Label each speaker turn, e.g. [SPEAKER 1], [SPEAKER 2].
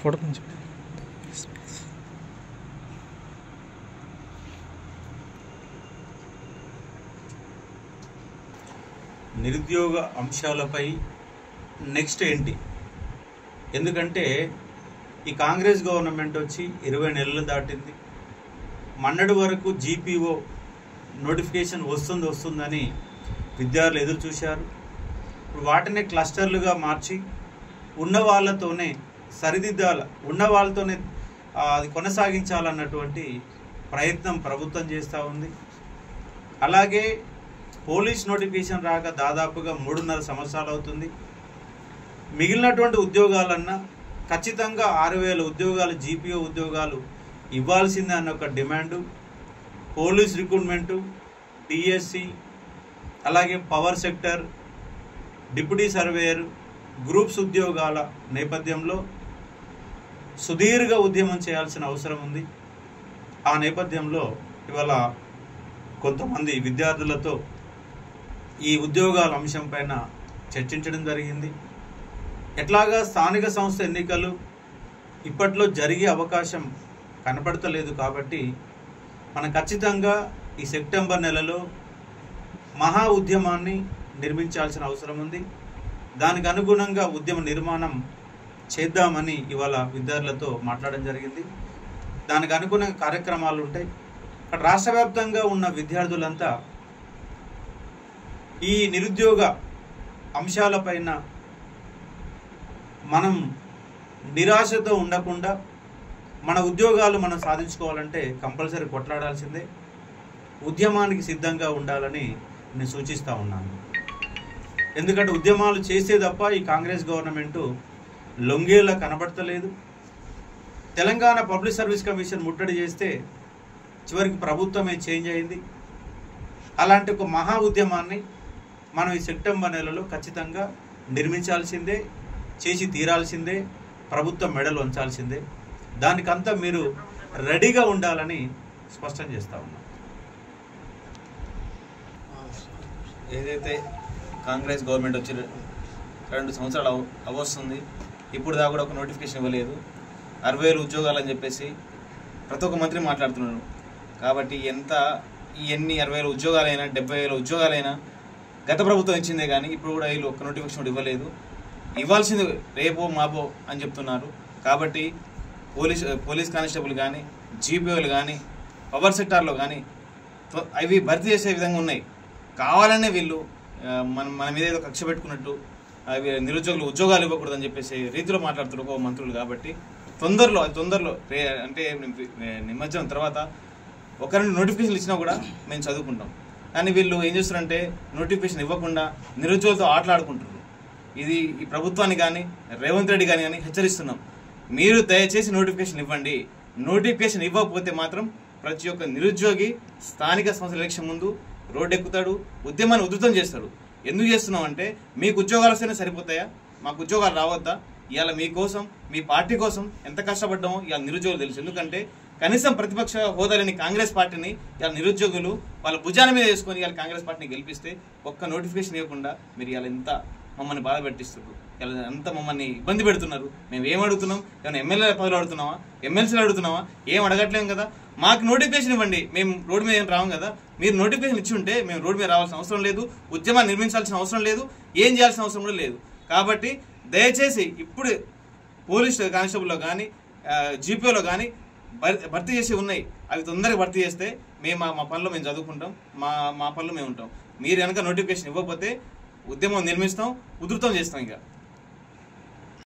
[SPEAKER 1] Photo
[SPEAKER 2] నిరుద్యోగ అంశాలపై next ఏంటి? ఎందుకంటే ఈ కాంగ్రెస్ గవర్నమెంట్ వచ్చి 20 నెలలు దాటింది. మొన్నటి వరకు జీపీఓ నోటిఫికేషన్ వస్తుందని విద్యార్థులు ఎదురు చూశారు. ఇప్పుడు వాటిని క్లస్టర్లుగా మార్చి ఉన్న వాళ్ళతోనే ఉన్న వాళ్ళతోనే అది కొనసాగించాలన్నటువంటి ప్రయత్నం ప్రభుత్వం చేస్తూ ఉంది. అలాగే పోలీస్ నోటిఫికేషన్ రాక దాదాపుగా 3.5 సంవత్సరాలు అవుతుంది. మిగిలినటువంటి ఉద్యోగాలన్నా ఖచ్చితంగా 6,000 ఉద్యోగాలు జీపీఓ ఉద్యోగాలు ఇవ్వాల్సిందే అన్న ఒక డిమాండు, పోలీస్ రిక్రూట్మెంటు, డిఎస్సి, అలాగే power sector, deputy surveyor, groups ఉద్యోగాల నేపథ్యంలో సుదీర్ఘ ఉద్యమం చేయాల్సిన అవసరం ఉంది. ఆ నేపథ్యంలో ఇవాళ కొంతమంది విద్యార్థులతో ఈ ఉద్యోగాల అంశం పైన చర్చించడం జరిగింది. ఎట్లాగా స్థానిక సంస్థ ఎన్నికలు ఇప్పట్లో జరిగే అవకాశం కనపడతలేదు కాబట్టి మనం ఖచ్చితంగా ఈ సెప్టెంబర్ నెలలో మహా ఉద్యమాన్ని నిర్మించాల్సిన అవసరం ఉంది. దానికి అనుగుణంగా ఉద్యమ నిర్మాణం చేద్దామని ఇవాళ విద్యార్థులతో మాట్లాడడం జరిగింది. దానికి అనుగుణంగా కార్యక్రమాలు ఉంటాయి. రాష్ట్ర వ్యాప్తంగా ఉన్న విద్యార్థులంతా ఈ నిరుద్యోగ అంశాలపైన మనం నిరాశతో ఉండకుండా మన ఉద్యోగాలు మనం సాధించుకోవాలంటే కంపల్సరీ కొట్లాడాల్సిందే. ఉద్యమానికి సిద్ధంగా ఉండాలని నేను సూచిస్తూ ఉన్నాను. ఎందుకంటే ఉద్యమాలు చేసే తప్ప ఈ కాంగ్రెస్ గవర్నమెంటు లొంగేలా కనబడతలేదు. తెలంగాణ పబ్లిక్ సర్వీస్ కమిషన్ ముట్టడి చేస్తే చివరికి ప్రభుత్వమే చేంజ్ అయింది. అలాంటి ఒక మహా ఉద్యమాన్ని మనం ఈ సెప్టెంబర్ నెలలో ఖచ్చితంగా నిర్మించాల్సిందే, చేసి తీరాల్సిందే, ప్రభుత్వం మెడలు వంచాల్సిందే. దానికంతా మీరు రెడీగా ఉండాలని స్పష్టం చేస్తూ ఉన్నాం.
[SPEAKER 3] ఏదైతే కాంగ్రెస్ గవర్నమెంట్ వచ్చి 2 సంవత్సరాలు అవస్తుంది, ఇప్పుడు దాకా కూడా ఒక నోటిఫికేషన్ ఇవ్వలేదు. 60,000 ఉద్యోగాలు అని చెప్పేసి ప్రతి ఒక్క మంత్రి మాట్లాడుతున్నారు. కాబట్టి ఎన్ని 60,000 ఉద్యోగాలైనా 70,000 ఉద్యోగాలైనా గత ప్రభుత్వం ఇచ్చిందే కానీ ఇప్పుడు కూడా వీళ్ళు ఒక్క నోటిఫికేషన్ కూడా ఇవ్వలేదు. ఇవ్వాల్సింది రేపో మాపో అని చెప్తున్నారు. కాబట్టి పోలీస్ కానిస్టేబుల్ కానీ, జీపీఓలు కానీ, పవర్ సెక్టార్లో కానీ అవి భర్తీ చేసే విధంగా ఉన్నాయి. కావాలనే వీళ్ళు మన మీద ఏదో కక్ష పెట్టుకున్నట్టు అవి నిరుద్యోగులు ఉద్యోగాలు ఇవ్వకూడదని చెప్పేసి రీతిలో మాట్లాడుతున్నారు ఒక మంత్రులు. కాబట్టి తొందరలో అంటే నిమజ్జనం తర్వాత 1-2 నోటిఫికేషన్లు ఇచ్చినా కూడా మేము చదువుకుంటాం. కానీ వీళ్ళు ఏం చేస్తారంటే నోటిఫికేషన్ ఇవ్వకుండా నిరుద్యోగులతో ఆటలాడుకుంటారు. ఇది ఈ ప్రభుత్వాన్ని కానీ రేవంత్ రెడ్డి కానీ హెచ్చరిస్తున్నాం. మీరు దయచేసి నోటిఫికేషన్ ఇవ్వండి. నోటిఫికేషన్ ఇవ్వకపోతే మాత్రం ప్రతి ఒక్క నిరుద్యోగి స్థానిక సంస్థల ఎలక్షన్ ముందు రోడ్డు ఎక్కుతాడు, ఉద్యమాన్ని ఉధృతం చేస్తాడు. ఎందుకు చేస్తున్నాం అంటే మీకు ఉద్యోగాలు వస్తేనే సరిపోతాయా? మాకు ఉద్యోగాలు రావద్దా? ఇవాళ మీకోసం, మీ పార్టీ కోసం ఎంత కష్టపడ్డామో ఇవాళ నిరుద్యోగులు తెలుసు. ఎందుకంటే కనీసం ప్రతిపక్ష హోదా లేని కాంగ్రెస్ పార్టీని ఇవాళ నిరుద్యోగులు వాళ్ళ భుజాల మీద వేసుకొని ఇవాళ కాంగ్రెస్ పార్టీని గెలిపిస్తే ఒక్క నోటిఫికేషన్ ఇవ్వకుండా మీరు ఇవాళ ఎంత మమ్మల్ని బాధ పెట్టిస్తున్నారు, ఇలా అంతా మమ్మల్ని ఇబ్బంది పెడుతున్నారు. మేము ఏం అడుగుతున్నాం? ఏమైనా ఎమ్మెల్యే పదవులు అడుగుతున్నావా? ఎమ్మెల్సీలు అడుగుతున్నావా? ఏం అడగట్లేము కదా. మాకు నోటిఫికేషన్ ఇవ్వండి, మేము రోడ్డు మీద ఏం రాము కదా. మీరు నోటిఫికేషన్ ఇచ్చి ఉంటే మేము రోడ్డు మీద రావాల్సిన అవసరం లేదు, ఉద్యమాన్ని నిర్మించాల్సిన అవసరం లేదు, ఏం చేయాల్సిన అవసరం కూడా లేదు. కాబట్టి దయచేసి ఇప్పుడు పోలీస్ కానిస్టేబుల్లో కానీ జీపీఓలో కానీ భర్తీ చేసి ఉన్నాయి. అవి తొందరగా భర్తీ చేస్తే మేము మా పనిలో మేము చదువుకుంటాం, మా పనిలో మేము ఉంటాం. మీరు కనుక నోటిఫికేషన్ ఇవ్వకపోతే ఉద్యమం నిర్మిస్తాం, ఉధృతం చేస్తాం. ఇంకా